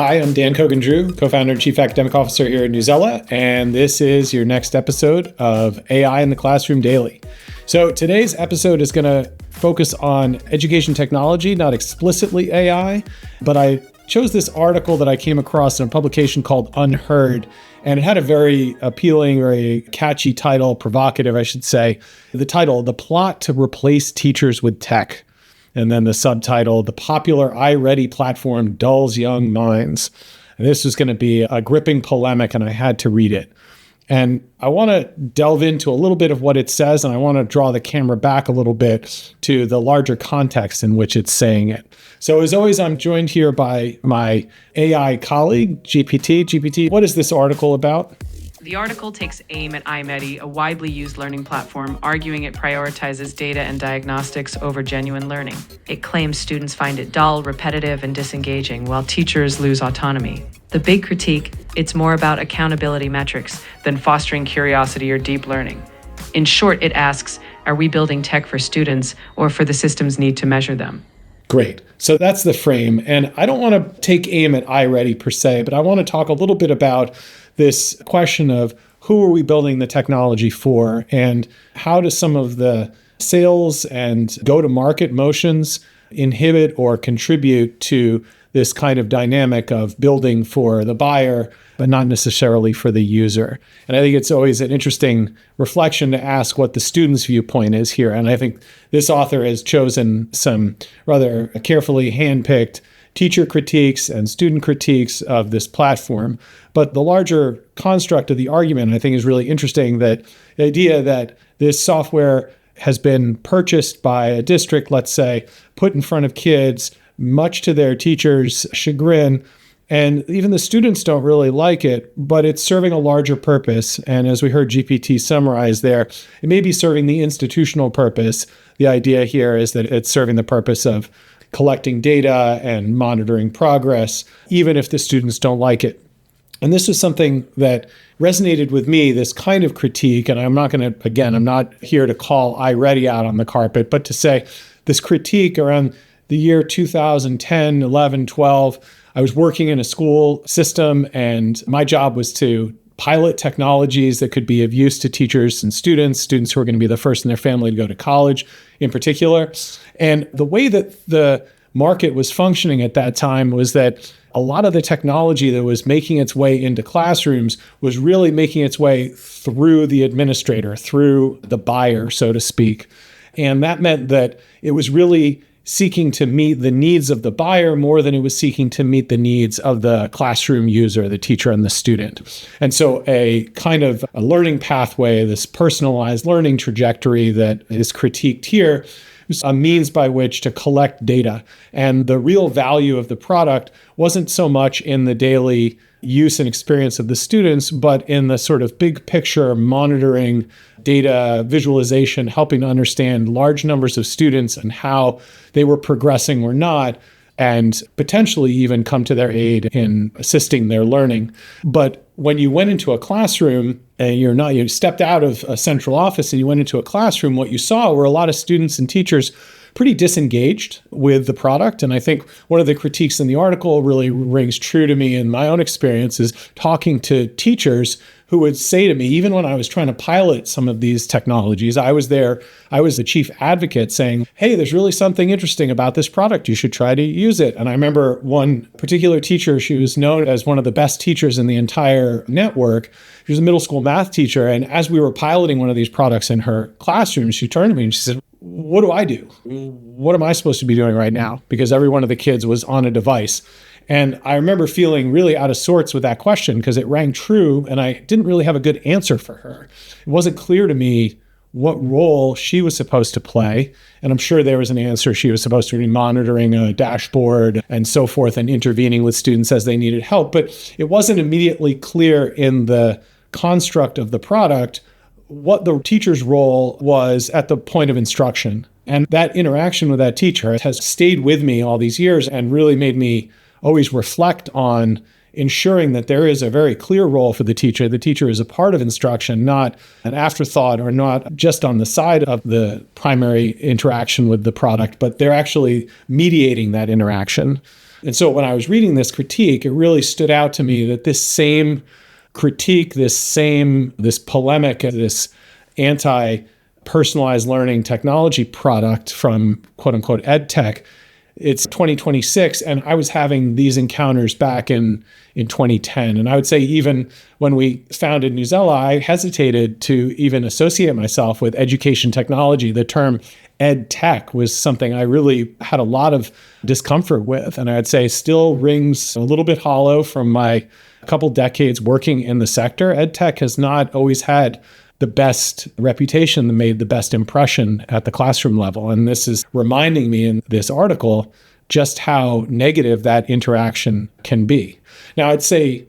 Hi, I'm Dan Cogan-Drew, co-founder and chief academic officer here at Newsela, and this is your next episode of AI in the Classroom Daily. So today's episode is going to focus on education technology, not explicitly AI, but I chose this article that I came across in a publication called Unheard, and it had a very appealing, very catchy title, provocative, I should say. The title, "The Plot to Replace Teachers with Tech." And then the subtitle, "The Popular iReady Platform Dulls Young Minds." And this was going to be a gripping polemic, and I had to read it. And I want to delve into a little bit of what it says, and I want to draw the camera back a little bit to the larger context in which it's saying it. So as always, I'm joined here by my AI colleague, GPT. GPT, what is this article about? The article takes aim at iMedi, a widely used learning platform, arguing it prioritizes data and diagnostics over genuine learning. It claims students find it dull, repetitive, and disengaging, while teachers lose autonomy. The big critique, it's more about accountability metrics than fostering curiosity or deep learning. In short, it asks, are we building tech for students or for the system's need to measure them? Great. So that's the frame. And I don't want to take aim at iReady per se, but I want to talk a little bit about this question of who are we building the technology for, and how does some of the sales and go-to-market motions inhibit or contribute to this kind of dynamic of building for the buyer, but not necessarily for the user. And I think it's always an interesting reflection to ask what the student's viewpoint is here. And I think this author has chosen some rather carefully handpicked teacher critiques and student critiques of this platform. But the larger construct of the argument, I think, is really interesting, that the idea that this software has been purchased by a district, let's say, put in front of kids, much to their teachers' chagrin, and even the students don't really like it, but it's serving a larger purpose. And as we heard GPT summarize there, it may be serving the institutional purpose. The idea here is that it's serving the purpose of collecting data and monitoring progress, even if the students don't like it. And this was something that resonated with me, this kind of critique. And I'm not here to call iReady out on the carpet, but to say this critique around the year 2010, 11, 12, I was working in a school system, and my job was to pilot technologies that could be of use to teachers and students who are going to be the first in their family to go to college in particular. And the way that the market was functioning at that time was that a lot of the technology that was making its way into classrooms was really making its way through the administrator, through the buyer, so to speak. And that meant that it was really seeking to meet the needs of the buyer more than it was seeking to meet the needs of the classroom user, the teacher and the student. And so a kind of a learning pathway, this personalized learning trajectory that is critiqued here, was a means by which to collect data. And the real value of the product wasn't so much in the daily use and experience of the students, but in the sort of big picture monitoring, data visualization, helping to understand large numbers of students and how they were progressing or not, and potentially even come to their aid in assisting their learning. But when you went into a classroom and you stepped out of a central office and you went into a classroom, what you saw were a lot of students and teachers pretty disengaged with the product. And I think one of the critiques in the article really rings true to me in my own experience is talking to teachers who would say to me, even when I was trying to pilot some of these technologies, I was there, I was the chief advocate saying, hey, there's really something interesting about this product. You should try to use it. And I remember one particular teacher, she was known as one of the best teachers in the entire network. She was a middle school math teacher. And as we were piloting one of these products in her classroom, she turned to me and she said, what do I do? What am I supposed to be doing right now? Because every one of the kids was on a device. And I remember feeling really out of sorts with that question because it rang true and I didn't really have a good answer for her. It wasn't clear to me what role she was supposed to play. And I'm sure there was an answer. She was supposed to be monitoring a dashboard and so forth and intervening with students as they needed help. But it wasn't immediately clear in the construct of the product what the teacher's role was at the point of instruction. And that interaction with that teacher has stayed with me all these years and really made me always reflect on ensuring that there is a very clear role for the teacher. The teacher is a part of instruction, not an afterthought or not just on the side of the primary interaction with the product, but they're actually mediating that interaction. And so when I was reading this critique, it really stood out to me that this same critique, this polemic, this anti-personalized learning technology product from quote unquote EdTech, it's 2026, and I was having these encounters back in 2010. And I would say even when we founded Newsela, I hesitated to even associate myself with education technology. The term EdTech was something I really had a lot of discomfort with, and I'd say still rings a little bit hollow from my couple decades working in the sector. EdTech has not always had the best reputation, that made the best impression at the classroom level. And this is reminding me in this article just how negative that interaction can be. Now, I'd say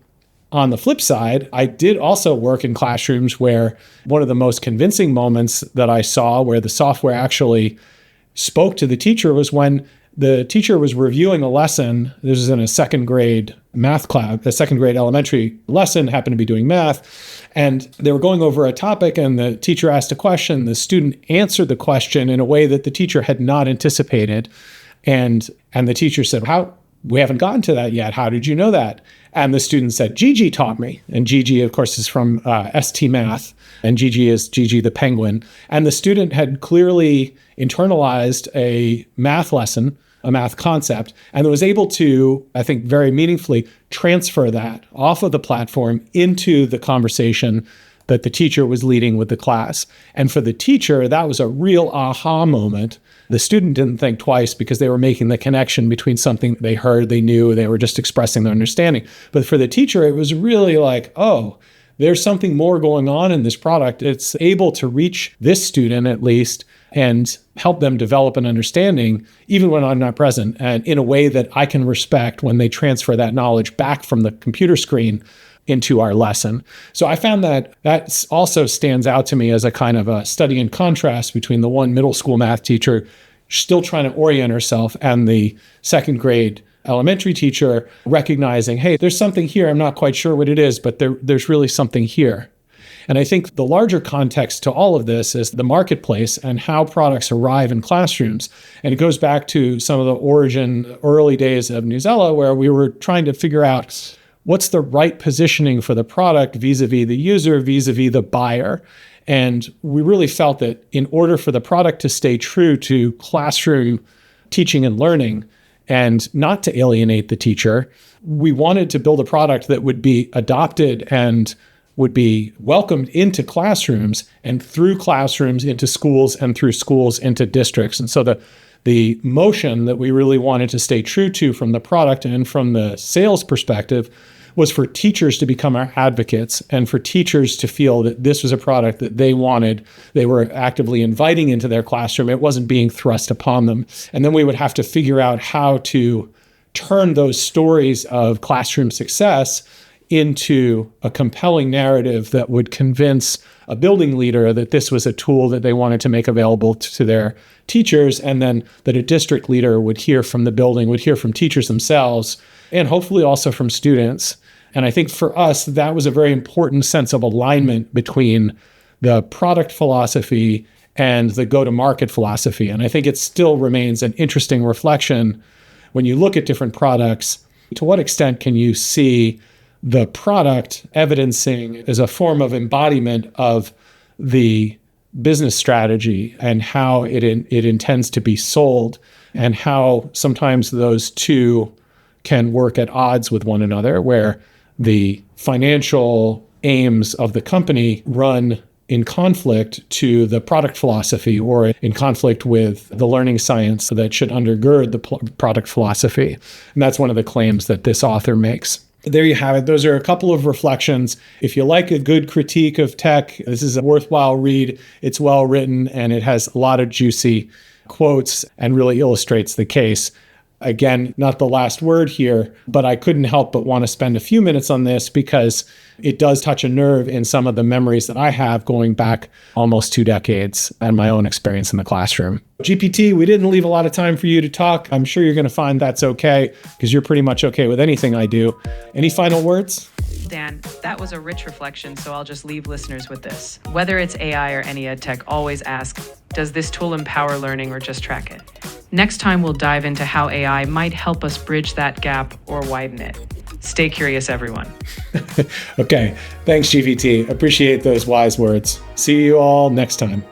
on the flip side, I did also work in classrooms where one of the most convincing moments that I saw where the software actually spoke to the teacher was when the teacher was reviewing a lesson. This was in a second grade math class, a second grade elementary lesson, happened to be doing math. And they were going over a topic and the teacher asked a question. The student answered the question in a way that the teacher had not anticipated. And the teacher said, we haven't gotten to that yet. How did you know that? And the student said, Gigi taught me. And Gigi, of course, is from ST Math. And Gigi is Gigi the penguin. And the student had clearly internalized a math lesson, a math concept, and was able to, I think, very meaningfully transfer that off of the platform into the conversation that the teacher was leading with the class. And for the teacher, that was a real aha moment. The student didn't think twice because they were making the connection between something they heard, they knew, they were just expressing their understanding. But for the teacher, it was really like, oh, there's something more going on in this product. It's able to reach this student at least and help them develop an understanding, even when I'm not present, and in a way that I can respect when they transfer that knowledge back from the computer screen into our lesson. So I found that also stands out to me as a kind of a study in contrast between the one middle school math teacher still trying to orient herself and the second grade elementary teacher recognizing, hey, there's something here. I'm not quite sure what it is, but there's really something here. And I think the larger context to all of this is the marketplace and how products arrive in classrooms. And it goes back to some of the early days of Newsela, where we were trying to figure out what's the right positioning for the product vis-a-vis the user, vis-a-vis the buyer. And we really felt that in order for the product to stay true to classroom teaching and learning and not to alienate the teacher, we wanted to build a product that would be adopted and would be welcomed into classrooms and through classrooms into schools and through schools into districts. And so the motion that we really wanted to stay true to from the product and from the sales perspective was for teachers to become our advocates and for teachers to feel that this was a product that they wanted, they were actively inviting into their classroom. It wasn't being thrust upon them. And then we would have to figure out how to turn those stories of classroom success into a compelling narrative that would convince a building leader that this was a tool that they wanted to make available to their teachers, and then that a district leader would hear from the building, would hear from teachers themselves, and hopefully also from students. And I think for us, that was a very important sense of alignment between the product philosophy and the go-to-market philosophy. And I think it still remains an interesting reflection when you look at different products. To what extent can you see the product evidencing as a form of embodiment of the business strategy and how it intends to be sold, and how sometimes those two can work at odds with one another, where the financial aims of the company run in conflict to the product philosophy or in conflict with the learning science that should undergird the product philosophy. And that's one of the claims that this author makes. There you have it. Those are a couple of reflections. If you like a good critique of tech, this is a worthwhile read. It's well written and it has a lot of juicy quotes and really illustrates the case. Again, not the last word here, but I couldn't help but want to spend a few minutes on this because it does touch a nerve in some of the memories that I have going back almost 2 decades and my own experience in the classroom. GPT, we didn't leave a lot of time for you to talk. I'm sure you're going to find that's okay because you're pretty much okay with anything I do. Any final words? Dan, that was a rich reflection, so I'll just leave listeners with this. Whether it's AI or any EdTech, always ask, Does this tool empower learning or just track it? Next time, we'll dive into how AI might help us bridge that gap or widen it. Stay curious, everyone. Okay. Thanks, GVT. Appreciate those wise words. See you all next time.